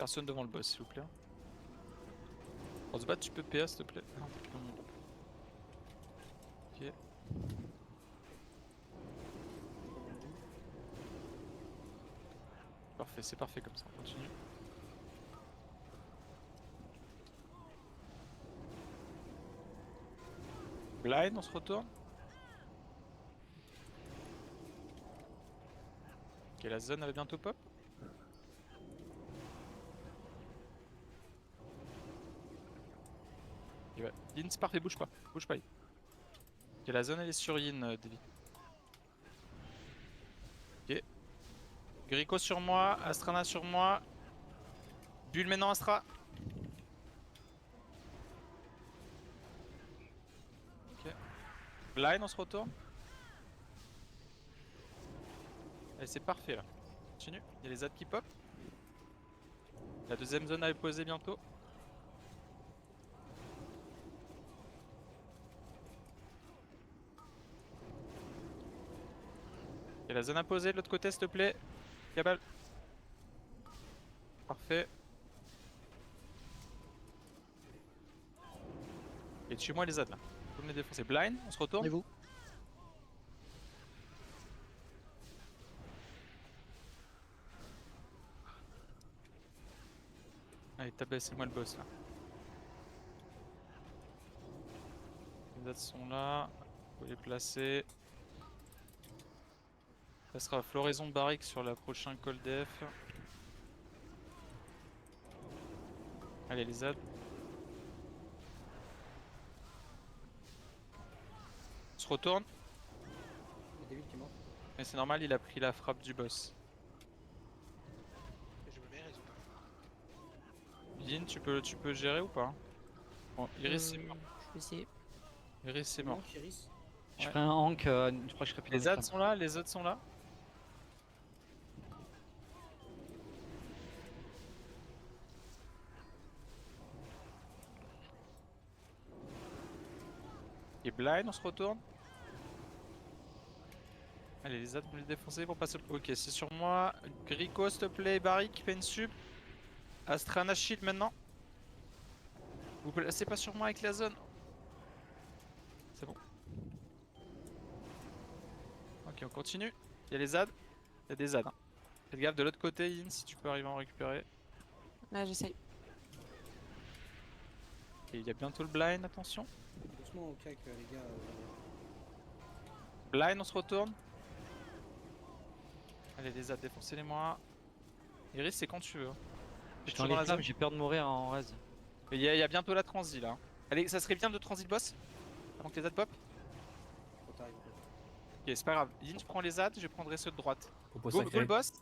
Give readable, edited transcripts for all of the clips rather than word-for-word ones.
Personne devant le boss, s'il vous plaît. On se bat, tu peux PA, s'il te plaît. Non, t'as plus mon groupe. Ok. Parfait, c'est parfait comme ça, on continue. Blind, on se retourne. Ok, la zone elle va bientôt pop. Ok, ouais. Yin, c'est parfait, bouge pas. Bouge pas. Ok, la zone elle est sur Yin, Devi. Ok. Grico sur moi, Astrana sur moi. Bulle maintenant, Astra. Ok. Blind, on se retourne. Allez, c'est parfait là. Continue. Il y a les ZAD qui pop. La deuxième zone à est posée bientôt. Il y a la zone à poser de l'autre côté, s'il te plaît. Cabal. Parfait. Et tue-moi les ZAD là. Faut me les défoncer. Blind, on se retourne. Et vous? Allez, tabassez-moi le boss là. Les ZAD sont là. Faut les placer. Ça sera floraison barrique sur la prochaine call def. Allez, les ZAD. On se retourne. Il y a David qui est mort. Mais c'est normal, il a pris la frappe du boss. Je me mets, réseau. Yin, tu peux gérer ou pas? Bon, Iris c'est mort. Je vais essayer. Iris c'est Il mort. manque Iris. Je Ouais. ferai un Hank, je crois que je serai plus dans Les les ZAD flammes. sont là, les ZAD sont là. Et blind, on se retourne. Allez, les ZAD, vous les défoncer pour passer le... Ok, c'est sur moi. Grico, s'il te plaît, Barrick, Pensub. Astrana Shield maintenant. Vous placez pas sur moi avec la zone. C'est bon. Ok, on continue. Il y a les ZAD. Il y a des ZAD. Hein. Faites gaffe de l'autre côté, Yin, si tu peux arriver à en récupérer. Là, j'essaye. Et il y a bientôt le blind, attention. Doucement au cac, les gars. Blind, on se retourne. Allez, les ZAD, défoncez-les-moi. Iris, c'est quand tu veux. Je suis Toujours dans dans les la flammes, zone. j'ai peur de mourir en res. Il y a bientôt la transi là. Allez, ça serait bien de transi le boss avant que les ZAD pop. Faut t'arriver. Ok, c'est pas grave. Yin, je prends les ZAD, je prendrai ceux de droite. Popo Go, sacré. go le boss.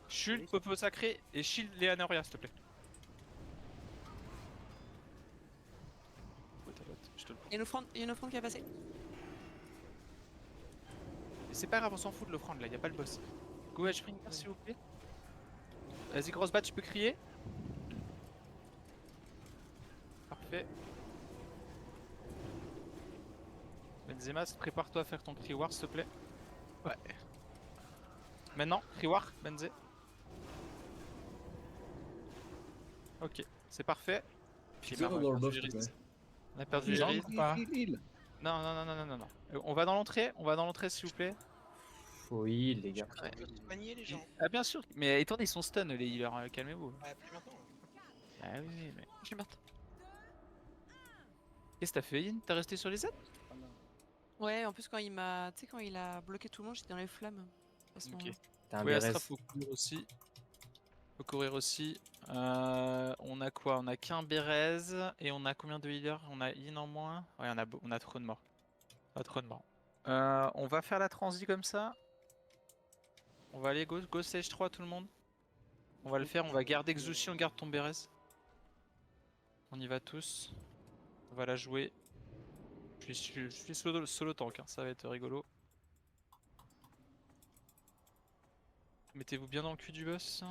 Shield, Popo sacré et shield les Anoria, s'il te plaît. Oh, je te le prends. Il y a une offrande qui a passé. Et c'est pas grave, on s'en fout de l'offrande là, y a pas le boss. Go Edgebringer s'il vous plaît. Vas-y, grosse bat, tu peux crier. Parfait. Benzema, prépare-toi à faire ton cri war, s'il te plaît. Ouais. Maintenant, cri war, Benzé. Ok, c'est parfait. Puis Tire merde, dans on a le perdu boss, s'il te Iris. plaît. On a perdu Il Iris. rentre ou pas? Non, non, non, non, non, non, non. On va dans l'entrée s'il vous plaît. Faut heal, les gars. On peut se manier, les gens. Ah bien sûr, mais attendez, ils sont stun les healers, calmez-vous. Ouais, plus maintenant. Ah oui, oui, mais... Je suis morte. Qu'est-ce que t'as fait Yin? T'as resté sur les Z? Pas mal. Ouais, en plus, quand il m'a. Tu sais, quand il a bloqué tout le monde, j'étais dans les flammes. À ce Ok. moment-là. T'as un Oui, Astra, BRS. faut courir aussi. Faut courir aussi. On a quoi? On a qu'un Bérez et on a combien de healers? On a Yin en moins? Ouais, on a trop de morts. On a trop de morts. On va faire la transi comme ça. On va aller go stage 3 tout le monde. On va le faire, on va garder Xushi, on garde ton Bérez. On y va tous. On va la jouer. Je suis solo tank, hein, ça va être rigolo. Mettez-vous bien dans le cul du boss.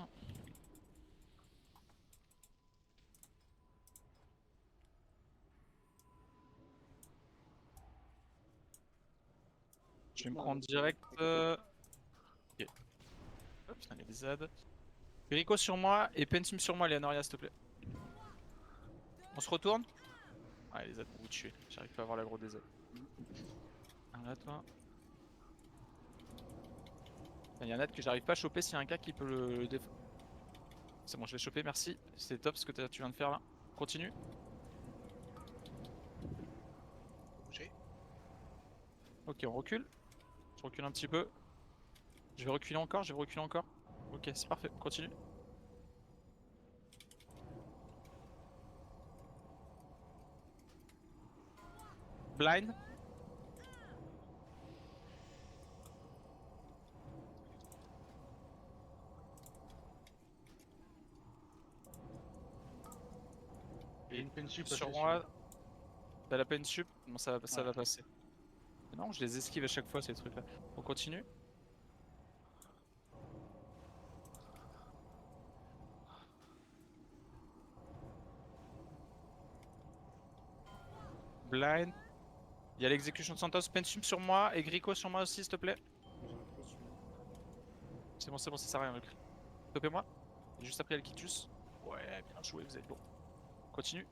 Je vais me prendre direct. Ok. Hop, putain, il y a des ZAD. Rico sur moi et Pensum sur moi, Leonoria, s'il te plaît. On se retourne. Ah, les Z vont vous tuer. J'arrive pas à avoir l'aggro des Z. Un là, toi. Il y a un net que j'arrive pas à choper s'il y a un gars qui peut le défendre. C'est bon, je l'ai chopé, merci. C'est top ce que tu viens de faire là. Continue. Bouger. Ok, on recule. Je recule un petit peu. Je vais reculer encore, je vais reculer encore. Ok, c'est parfait, continue. Blind. Il y a une pen sup à Sur faire moi. T'as la peine sup. Bon, ça Ouais. va passer. Mais non, je les esquive à chaque fois ces trucs là. On continue. Blind. Il y a l'exécution de Santos. Pensum sur moi et Grico sur moi aussi, s'il te plaît. J'ai un crit sur moi. C'est bon, ça sert à rien le cri. Topez-moi. Juste après le Kitus. Ouais, bien joué, vous êtes bon. Continue.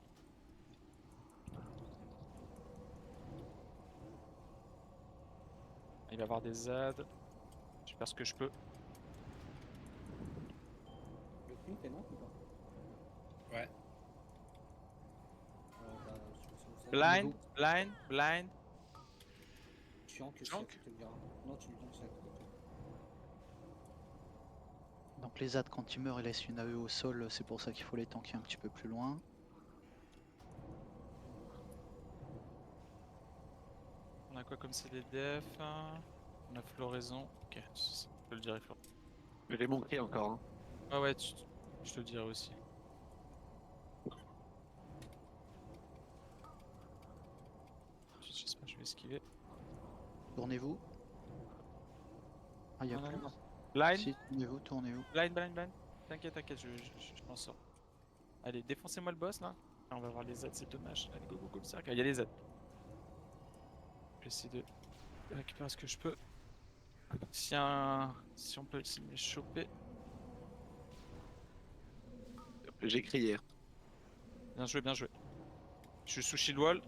Il va y avoir des ZAD. Je vais faire ce que je peux. Le crime t'es non ou pas? Ouais. Bah, je sais Blind, blind, blind. Tu ankes Tu ankes ça, tu te le diras. Non, tu lui donnes ça. Donc les ZAD quand ils meurent ils laissent une AE au sol, c'est pour ça qu'il faut les tanker un petit peu plus loin. On a quoi comme CDDF? On a floraison. Ok, je peux le dire, Flo. Je l'ai montré encore. Hein. Ah ouais, je te le dirai aussi. Je sais pas, je vais esquiver. Tournez-vous. Ah y'a Non, non, plus. non. Blind, Si, tournez-vous. blind. T'inquiète, je m'en sors. Allez, défoncez-moi le boss là. Ah, on va voir les Z, c'est dommage. Allez, go, le cercle. Il y a les Z. Je vais essayer de récupérer ce que je peux. Si on peut essayer de les choper. J'ai écrit hier. Bien joué, bien joué. Je suis sous shield wall.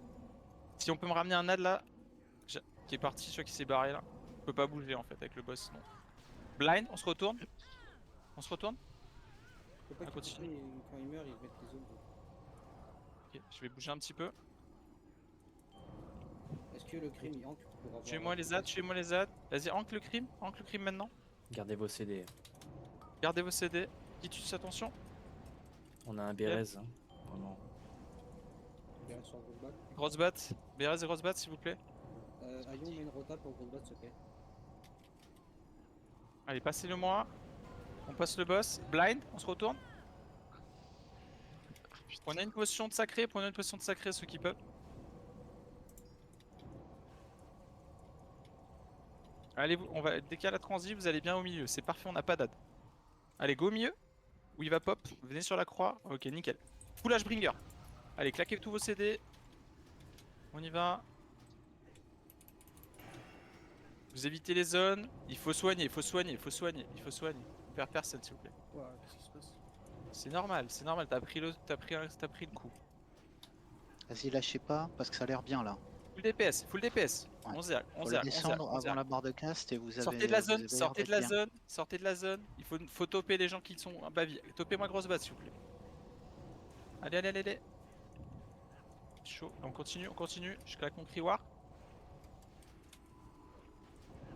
Si on peut me ramener un NAD là, qui est parti, celui qui s'est barré là. Je peux pas bouger en fait avec le boss sinon. Blind, on se retourne. On se retourne. Faut pas Ah, qu'il continue. continue, quand il meurt, il met les autres. Ok, je vais bouger un petit peu. Est-ce que le crime il anke pour avoir. Tuez-moi les ZAD, tuez-moi les ZAD. Vas-y, ancre le crime maintenant. Gardez vos CD. Gardez vos CD. Qui tue, attention. On a un Bérez. Hein. Vraiment. Bien sur Grossbat. Grossbat. BRS et Grossbat s'il vous plaît. Ayon met une rota pour Grossbat, s'il te plaît. Allez, passez-le moi. On passe le boss. Blind, on se retourne. Prenez une potion de sacré, ceux qui peuvent. Allez, dès qu'il y a la transi, vous allez bien au milieu. C'est parfait, on n'a pas d'ad. Allez, go au milieu. Où il va pop. Venez sur la croix. Ok, nickel. Full Ashbringer. Allez, claquez tous vos CD. On y va. Vous évitez les zones. Il faut soigner. On perd personne, s'il vous plaît. Ouah, qu'est-ce qui se passe? C'est normal. T'as pris le coup. Vas-y lâchez pas parce que ça a l'air bien là. Full DPS. Ouais. On zère, Faut le descendre avant la barre de cast et vous avez. Sortez de la vous zone, avez sortez l'air de la d'être bien. zone, sortez de la zone. Il faut toper les gens qui sont à baville. Topez-moi grosse base s'il vous plaît. Allez. Chaud, on continue. Je claque mon cri war.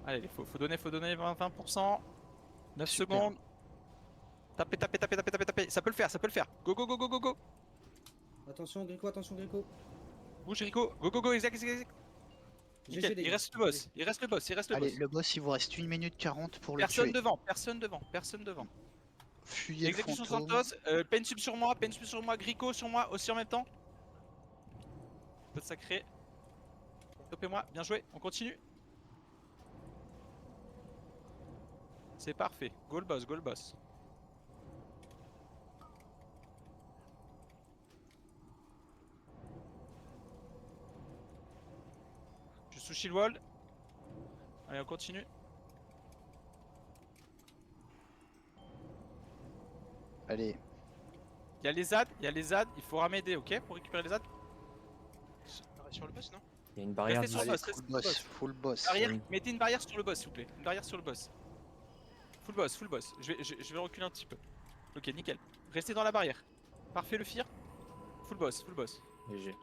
Allez, faut donner 20%. 9 Super. secondes. Tapez. Ça peut le faire. Go. Attention, Grico. Bouge Rico. Go, exact. Nickel. GG, Il reste le boss. Allez, le boss il vous reste 1 minute 40 pour le Personne tuer. devant. Fuyez le Exécution fantôme. Santos, Pensum sur moi, Grico sur moi aussi en même temps. Peu de sacré. Topez-moi, bien joué, on continue. C'est parfait, go le boss. Je suis sous shield wall. Allez, on continue. Allez, Il y a les ZAD, il faut m'aider, ok, pour récupérer les ZAD. Sur le boss, non? Il y a une barrière Restez sur le d'ici. boss, full restez sur le boss, boss. full boss. Barrière, Oui. mettez une barrière sur le boss, s'il vous plaît. Une barrière sur le boss. Full boss. Je vais reculer un petit peu. Ok, nickel. Restez dans la barrière. Parfait le fear. Full boss. GG.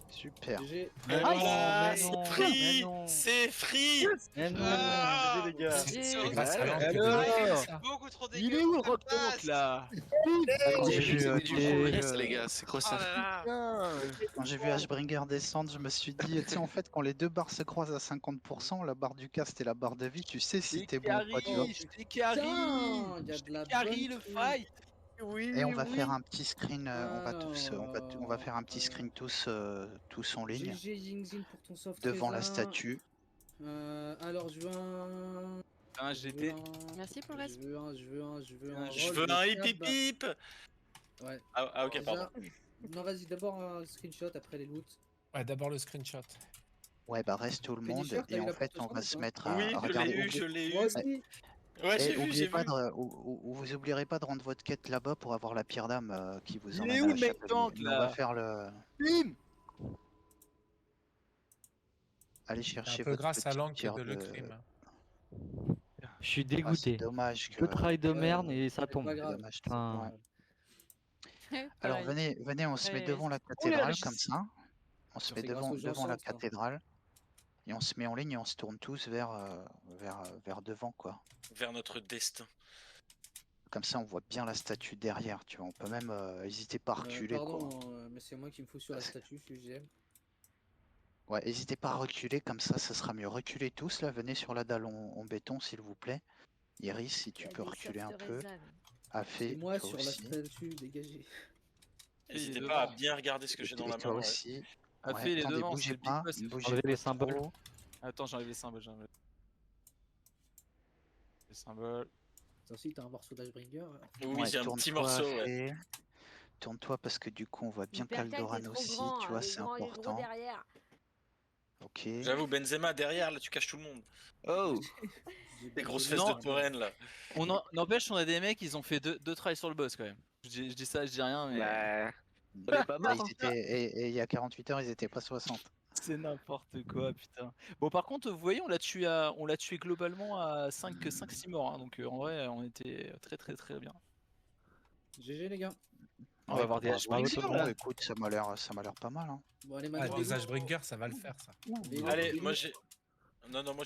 Super. GG. Mais voilà, c'est mais non, free, mais non. c'est free. Mais non. Ah, GG, les gars. c'est grâce à Ouais, l'angle que alors, C'est beaucoup trop dégueu. il est où le ça rock passe. là? Quand j'ai J'ai vu, vu euh, du les- progrès, les gars, c'est quoi Oh ça? là là. Quand j'ai vu Ashbringer descendre, je me suis dit, tu sais, en fait, quand les deux barres se croisent à 50%, la barre du cast et la barre de vie, tu sais si t'es bon ou pas, tu vois. Je t'ai carry. Putain, y a Je de la t'ai carry bonne le truc. fight. Oui, Et on va faire un petit screen, on va Alors, faire un petit screen tous en ligne, GG Yingzin pour ton soft devant la raisin. statue. Alors je veux un. Putain, j'étais. Merci pour le reste. Je veux un Je roll veux de un cab. hip hip hip. Ouais. Ah, ok, Déjà- pardon. Non, vas-y, d'abord un screenshot après les loots. Ouais, d'abord le screenshot. Ouais, bah reste tout le monde Finisher, t'as et eu en la fait, porte on va son, se ou mettre à Oui, je regarder. l'ai eu, je l'ai Moi eu. aussi. Ouais, j'ai vu, Oubliez j'ai pas vu. vous oublierez pas de rendre votre quête là-bas pour avoir la pierre d'âme qui vous Il emmène est à où la le mec chapelle. tank, Mais on va là faire le. Bim. Allez C'est chercher un peu votre grâce à petite l'angle pierre de le de. crime. Je suis Ah, c'est dégoûté. dommage que. Le travail de Ouais, merde et ça c'est tombe. pas C'est grave. dommage. Putain. Ouais. Alors Pareil. venez, on se met Ouais, devant la Oh, il cathédrale réussit. comme ça. On se Ça, met c'est grâce devant, aux gens devant la sans, ça. cathédrale. Et on se met en ligne et on se tourne tous vers devant quoi. Vers notre destin. Comme ça on voit bien la statue derrière, tu vois. On peut même hésiter pas à reculer quoi. Pardon, mais c'est moi qui me fous sur la statue, je suis GM. Ouais, hésitez pas à reculer, comme ça sera mieux. Reculez tous là, venez sur la dalle en béton s'il vous plaît. Iris, si tu peux reculer un peu. C'est Afé, moi toi sur la aussi. statue, dégagé. N'hésitez devant. pas à bien regarder ce que j'ai dans Et la toi main. Ouais. aussi. Ah, Ouais, fait, il est attendez, devant, bougez c'est le big pas, boss. bougez Enlevez pas les symboles. trop. Attends, j'enlève les symboles. Les symboles. Ça aussi, t'as un morceau d'Ashbringer. Oui, Ouais, j'ai un petit tourne-toi, morceau, ouais. Afé. Tourne-toi parce que du coup on voit bien Caldoran aussi, tu vois, c'est important. Ok. J'avoue, Benzema derrière, là, tu caches tout le monde. Oh! Les grosses fesses Non. de Touraine, là. N'empêche, on a des mecs, ils ont fait deux tries sur le boss quand même. Je dis ça, je dis rien, mais. Bah, on est pas Ah, mort. et il y a 48 heures, ils étaient pas 60. C'est n'importe quoi, putain. Bon, par contre, vous voyez, on l'a tué globalement à 5-6 morts. Hein, donc en vrai, on était très très très bien. GG les gars. On va avoir des bravo, Ashbringer, bravo, là. Écoute, ça m'a l'air pas mal. Hein. Bon, allez, Ah, maintenant. des Ashbringer, ça va le faire ça. les loots, Allez, les moi loots. j'ai. Non, moi